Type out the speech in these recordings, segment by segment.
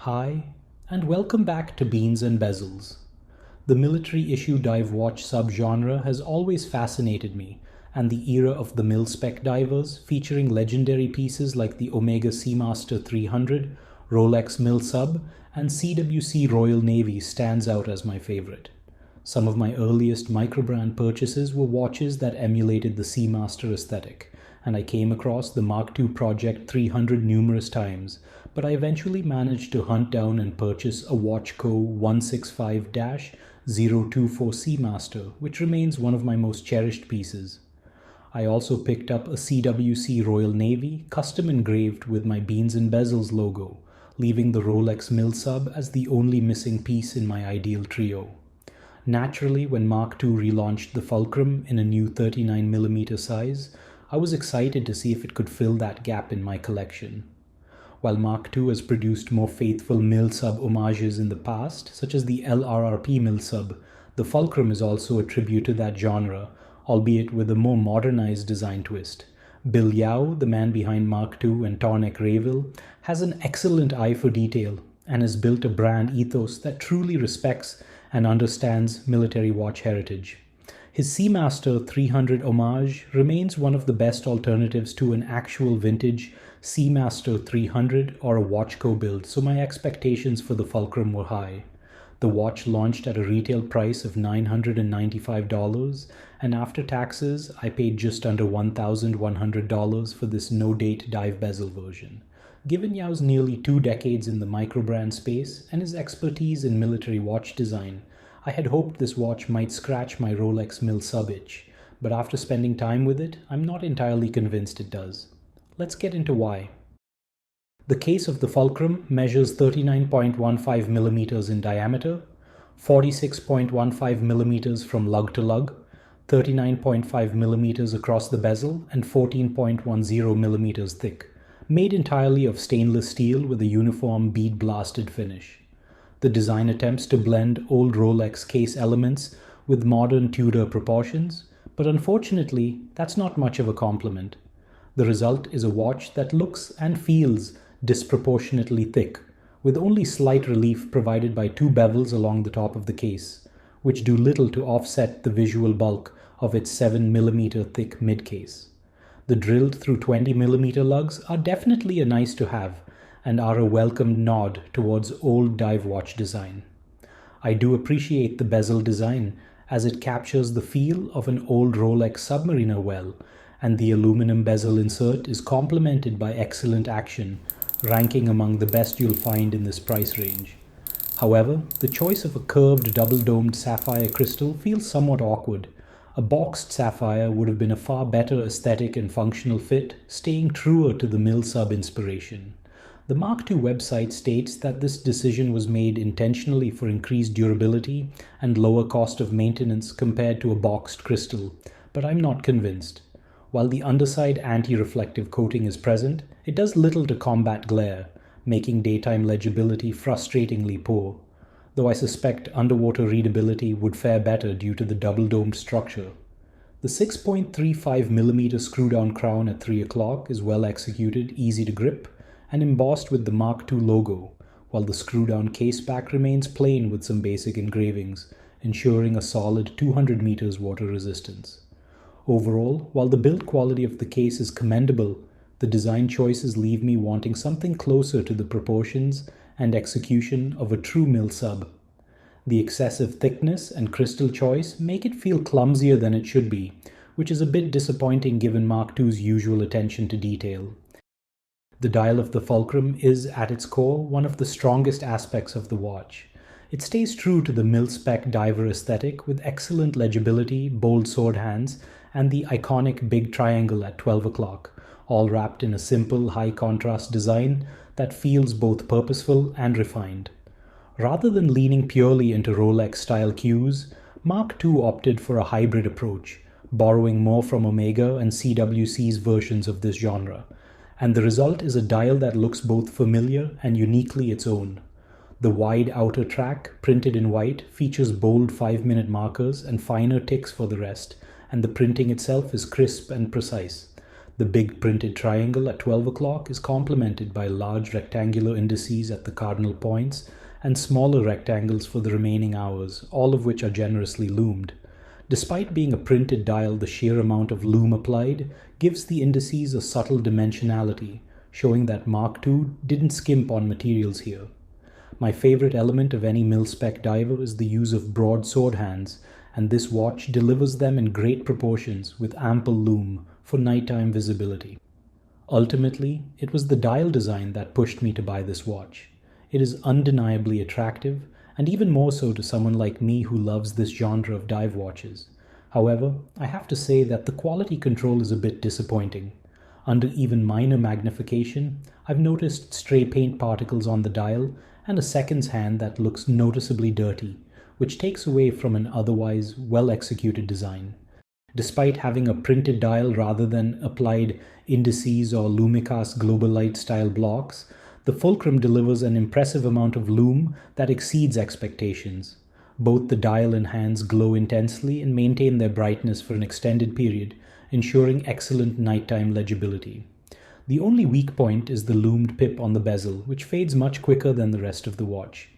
Hi, and welcome back to Beans and Bezels. The military issue dive watch subgenre has always fascinated me, and the era of the mil-spec divers, featuring legendary pieces like the Omega Seamaster 300, Rolex Mil-Sub, and CWC Royal Navy stands out as my favorite. Some of my earliest microbrand purchases were watches that emulated the Seamaster aesthetic, and I came across the Mark II Project 300 numerous times, but I eventually managed to hunt down and purchase a Watchco 165-024 Seamaster, which remains one of my most cherished pieces. I also picked up a CWC Royal Navy, custom engraved with my Beans and Bezels logo, leaving the Rolex Mil-Sub as the only missing piece in my ideal trio. Naturally, when Mark II relaunched the Fulcrum in a new 39mm size, I was excited to see if it could fill that gap in my collection. While Mark II has produced more faithful Mil-Sub homages in the past, such as the LRRP Mil-Sub, the Fulcrum is also a tribute to that genre, albeit with a more modernized design twist. Bill Yao, the man behind Mark II and Tornek Rayville, has an excellent eye for detail and has built a brand ethos that truly respects and understands military watch heritage. His Seamaster 300 homage remains one of the best alternatives to an actual vintage Seamaster 300 or a Watchco build, so my expectations for the Fulcrum were high. The watch launched at a retail price of $995, and after taxes, I paid just under $1,100 for this no-date dive bezel version. Given Yao's nearly 2 decades in the microbrand space and his expertise in military watch design, I had hoped this watch might scratch my Rolex Mil-Sub itch, but after spending time with it, I'm not entirely convinced it does. Let's get into why. The case of the Fulcrum measures 39.15 millimeters in diameter, 46.15 millimeters from lug to lug, 39.5 millimeters across the bezel, and 14.10 millimeters thick, made entirely of stainless steel with a uniform bead-blasted finish. The design attempts to blend old Rolex case elements with modern Tudor proportions, but unfortunately, that's not much of a compliment. The result is a watch that looks and feels disproportionately thick, with only slight relief provided by 2 bevels along the top of the case, which do little to offset the visual bulk of its 7mm thick midcase. The drilled through 20mm lugs are definitely a nice to have and are a welcomed nod towards old dive watch design. I do appreciate the bezel design as it captures the feel of an old Rolex Submariner well, and the aluminum bezel insert is complemented by excellent action, ranking among the best you'll find in this price range. However, the choice of a curved double-domed sapphire crystal feels somewhat awkward. A boxed sapphire would have been a far better aesthetic and functional fit, staying truer to the Mil-Sub inspiration. The Mark II website states that this decision was made intentionally for increased durability and lower cost of maintenance compared to a boxed crystal, but I'm not convinced. While the underside anti-reflective coating is present, it does little to combat glare, making daytime legibility frustratingly poor, though I suspect underwater readability would fare better due to the double-domed structure. The 6.35mm screw-down crown at 3 o'clock is well executed, easy to grip, and embossed with the Mark II logo, while the screw-down case back remains plain with some basic engravings, ensuring a solid 200 meters water resistance. Overall, while the build quality of the case is commendable, the design choices leave me wanting something closer to the proportions and execution of a true Mil-Sub. The excessive thickness and crystal choice make it feel clumsier than it should be, which is a bit disappointing given Mark II's usual attention to detail. The dial of the Fulcrum is, at its core, one of the strongest aspects of the watch. It stays true to the mil-spec diver aesthetic with excellent legibility, bold sword hands, and the iconic big triangle at 12 o'clock, all wrapped in a simple, high-contrast design that feels both purposeful and refined. Rather than leaning purely into Rolex-style cues, Mark II opted for a hybrid approach, borrowing more from Omega and CWC's versions of this genre, and the result is a dial that looks both familiar and uniquely its own. The wide outer track, printed in white, features bold 5-minute markers and finer ticks for the rest, and the printing itself is crisp and precise. The big printed triangle at 12 o'clock is complemented by large rectangular indices at the cardinal points and smaller rectangles for the remaining hours, all of which are generously lumed. Despite being a printed dial, the sheer amount of lume applied gives the indices a subtle dimensionality, showing that Mark II didn't skimp on materials here. My favorite element of any mil-spec diver is the use of broadsword hands, and this watch delivers them in great proportions with ample lume for nighttime visibility. Ultimately, it was the dial design that pushed me to buy this watch. It is undeniably attractive, and even more so to someone like me who loves this genre of dive watches. However, I have to say that the quality control is a bit disappointing. Under even minor magnification, I've noticed stray paint particles on the dial and a seconds hand that looks noticeably dirty, which takes away from an otherwise well-executed design. Despite having a printed dial rather than applied indices or Lumicast Global Light style blocks, the Fulcrum delivers an impressive amount of lume that exceeds expectations. Both the dial and hands glow intensely and maintain their brightness for an extended period, ensuring excellent nighttime legibility. The only weak point is the lumed pip on the bezel, which fades much quicker than the rest of the watch.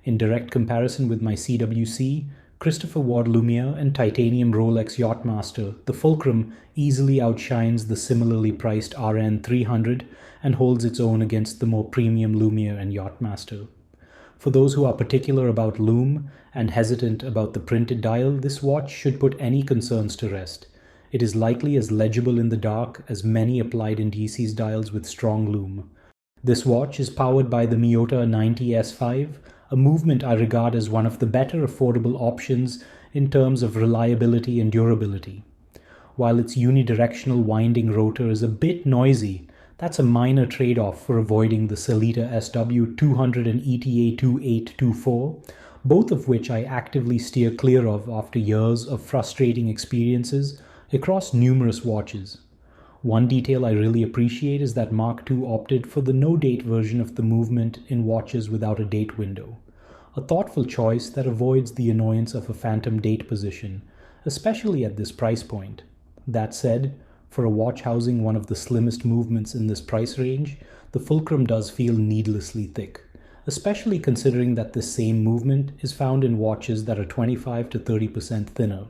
In direct comparison with my CWC, Christopher Ward Lumiere and titanium Rolex Yachtmaster, the Fulcrum easily outshines the similarly priced RN 300 and holds its own against the more premium Lumiere and Yachtmaster. For those who are particular about lume and hesitant about the printed dial, this watch should put any concerns to rest. It is likely as legible in the dark as many applied indices dials with strong lume. This watch is powered by the Miyota 90S5, a movement I regard as one of the better affordable options in terms of reliability and durability. While its unidirectional winding rotor is a bit noisy, that's a minor trade-off for avoiding the Sellita SW200 and ETA 2824, both of which I actively steer clear of after years of frustrating experiences across numerous watches. One detail I really appreciate is that Mark II opted for the no-date version of the movement in watches without a date window, a thoughtful choice that avoids the annoyance of a phantom date position, especially at this price point. That said, for a watch housing one of the slimmest movements in this price range, the Fulcrum does feel needlessly thick, especially considering that this same movement is found in watches that are 25 to 30% thinner.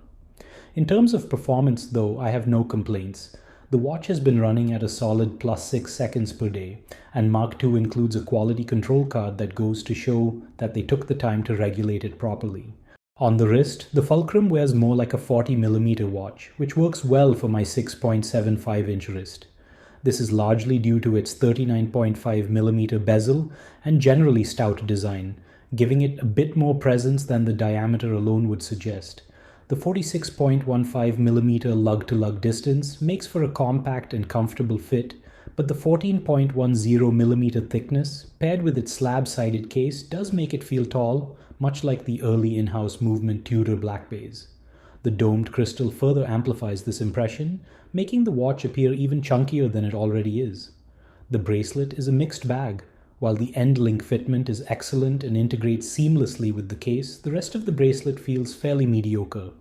In terms of performance, though, I have no complaints. The watch has been running at a solid plus 6 seconds per day, and Mark II includes a quality control card that goes to show that they took the time to regulate it properly. On the wrist, the Fulcrum wears more like a 40mm watch, which works well for my 6.75-inch wrist. This is largely due to its 39.5mm bezel and generally stout design, giving it a bit more presence than the diameter alone would suggest. The 46.15mm lug-to-lug distance makes for a compact and comfortable fit, but the 14.10mm thickness, paired with its slab-sided case, does make it feel tall, much like the early in-house movement Tudor Black Bays. The domed crystal further amplifies this impression, making the watch appear even chunkier than it already is. The bracelet is a mixed bag. While the end-link fitment is excellent and integrates seamlessly with the case, the rest of the bracelet feels fairly mediocre.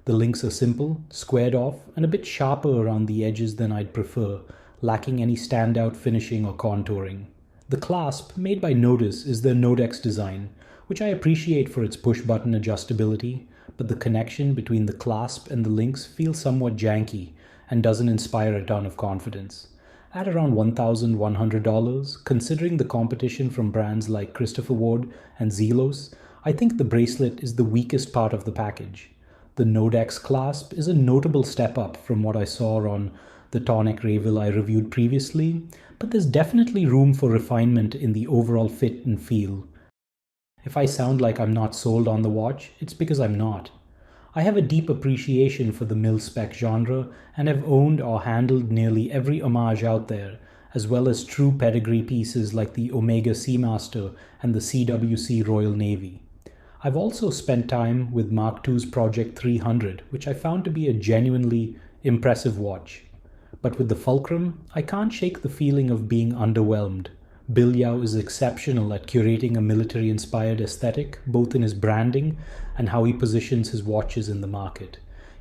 The links are simple, squared off, and a bit sharper around the edges than I'd prefer, lacking any standout finishing or contouring. The clasp, made by Nodus, is their Nodex design, which I appreciate for its push-button adjustability, but the connection between the clasp and the links feels somewhat janky and doesn't inspire a ton of confidence. At around $1,100, considering the competition from brands like Christopher Ward and Zelos, I think the bracelet is the weakest part of the package. The Nodex clasp is a notable step up from what I saw on the Tonic Rayville I reviewed previously, but there's definitely room for refinement in the overall fit and feel. If I sound like I'm not sold on the watch, it's because I'm not. I have a deep appreciation for the mil-spec genre and have owned or handled nearly every homage out there, as well as true pedigree pieces like the Omega Seamaster and the CWC Royal Navy. I've also spent time with Mark II's Project 300, which I found to be a genuinely impressive watch. But with the Fulcrum, I can't shake the feeling of being underwhelmed. Bill Yao is exceptional at curating a military-inspired aesthetic, both in his branding and how he positions his watches in the market.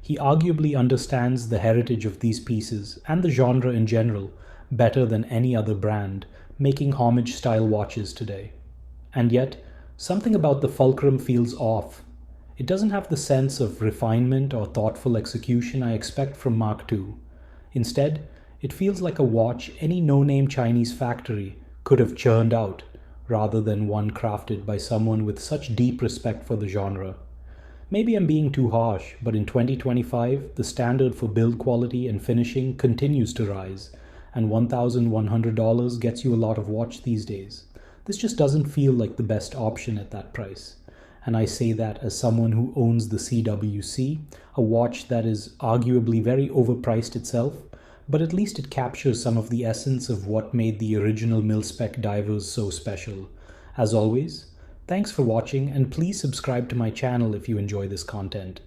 he arguably understands the heritage of these pieces and the genre in general better than any other brand making homage-style watches today. And yet, something about the Fulcrum feels off. It doesn't have the sense of refinement or thoughtful execution I expect from Mark II. Instead, it feels like a watch any no-name Chinese factory could have churned out, rather than one crafted by someone with such deep respect for the genre. Maybe I'm being too harsh, but in 2025, the standard for build quality and finishing continues to rise, and $1,100 gets you a lot of watch these days. This just doesn't feel like the best option at that price. And I say that as someone who owns the CWC, a watch that is arguably very overpriced itself, but at least it captures some of the essence of what made the original mil-spec divers so special. As always, thanks for watching, and please subscribe to my channel if you enjoy this content.